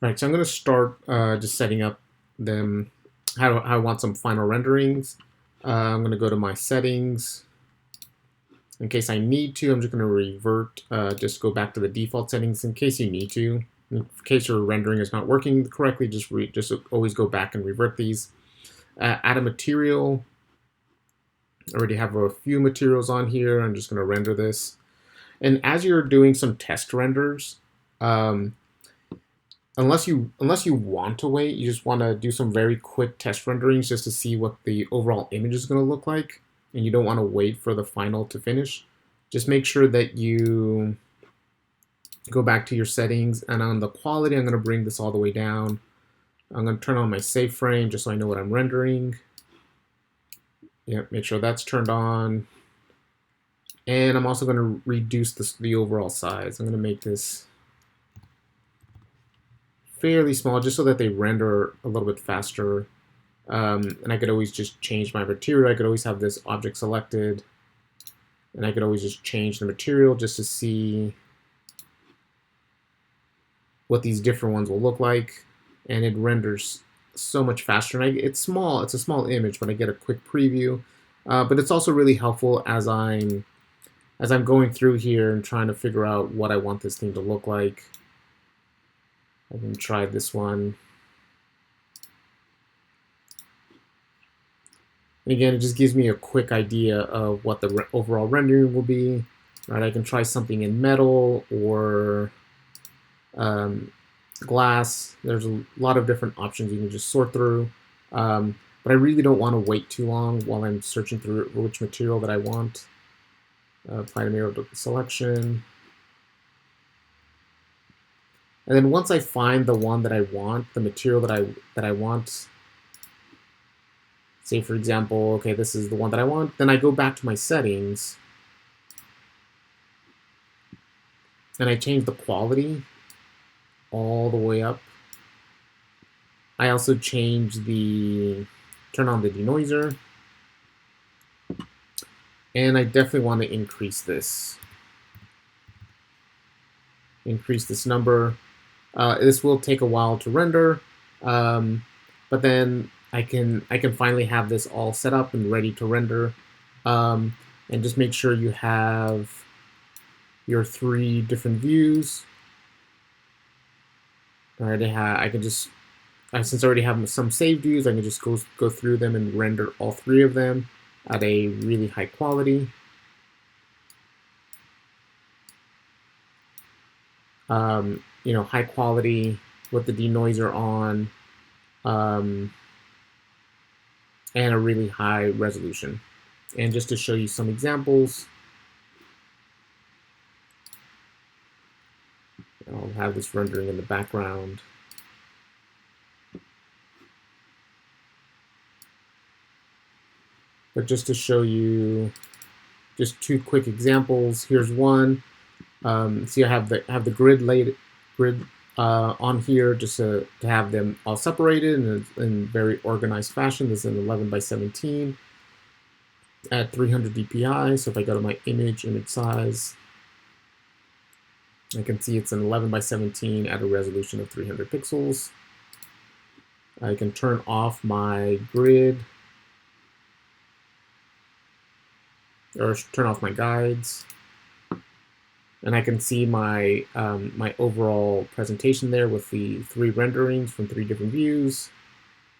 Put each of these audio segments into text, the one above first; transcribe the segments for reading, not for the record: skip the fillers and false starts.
All right, so I'm going to start just setting up them how I want some final renderings. I'm going to go to my settings. In case I need to, I'm just going to revert, just go back to the default settings in case you need to. In case your rendering is not working correctly, just always go back and revert these. Add a material. I already have a few materials on here. I'm just going to render this. And as you're doing some test renders, um, unless you want to wait, you just want to do some very quick test renderings just to see what the overall image is going to look like, and you don't want to wait for the final to finish. Just make sure that you go back to your settings, and on the quality, I'm going to bring this all the way down. I'm going to turn on my save frame just so I know what I'm rendering. Yeah, make sure that's turned on. And I'm also going to reduce the overall size. I'm going to make this fairly small just so that they render a little bit faster. And I could always just change my material. I could always have this object selected, and I could always just change the material just to see what these different ones will look like. And it renders so much faster. And it's small. It's a small image, but I get a quick preview. But it's also really helpful as I'm going through here and trying to figure out what I want this thing to look like. I can try this one. And again, it just gives me a quick idea of what the overall rendering will be. Right, I can try something in metal or glass. There's a lot of different options you can just sort through. But I really don't want to wait too long while I'm searching through which material that I want. Apply to mirror selection. And then once I find the one that I want, the material that I want, say for example, okay, this is the one that I want, then I go back to my settings and I change the quality all the way up. I also turn on the denoiser, and I definitely want to increase this number. This will take a while to render, but then I can finally have this all set up and ready to render. And just make sure you have your 3 different views. All right, I can just, since I already have some saved views, I can just go through them and render all 3 of them at a really high quality. High quality with the denoiser on, and a really high resolution. And just to show you some examples, I'll have this rendering in the background. But just to show you just 2 quick examples, here's one. See, I have the grid on here just to have them all separated in very organized fashion. This is an 11 by 17 at 300 dpi. So if I go to my image size, I can see it's an 11 by 17 at a resolution of 300 pixels. I can turn off my grid or turn off my guides. And I can see my my overall presentation there with the 3 renderings from 3 different views.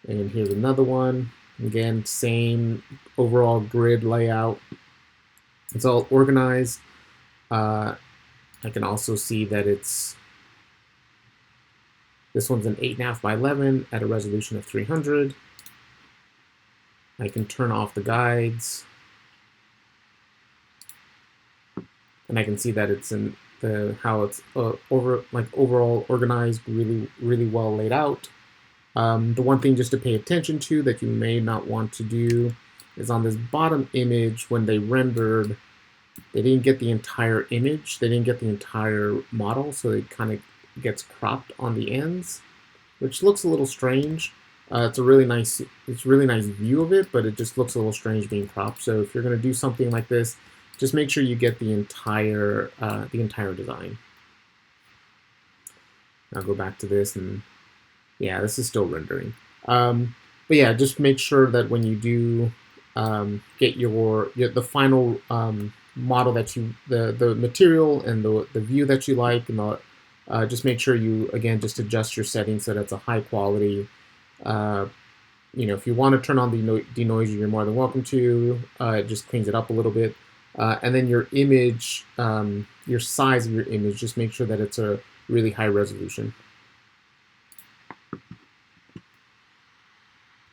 And here's another one. Again, same overall grid layout. It's all organized. I can also see that this one's an 8.5 by 11 at a resolution of 300. I can turn off the guides. And I can see that it's in how it's overall organized, really well laid out. The one thing just to pay attention to that you may not want to do is on this bottom image, when they rendered, they didn't get the entire image, they didn't get the entire model, so it kind of gets cropped on the ends, which looks a little strange. It's a really nice view of it, but it just looks a little strange being cropped. So if you're going to do something like this, just make sure you get the entire design. I'll go back to this and Yeah, this is still rendering. But yeah, just make sure that when you do get the final model that the material and the view that you like, and just make sure you again just adjust your settings so that it's a high quality. Uh, if you want to turn on the denoiser, you're more than welcome to. It just cleans it up a little bit. And then your image, your size of your image, just make sure that it's a really high resolution.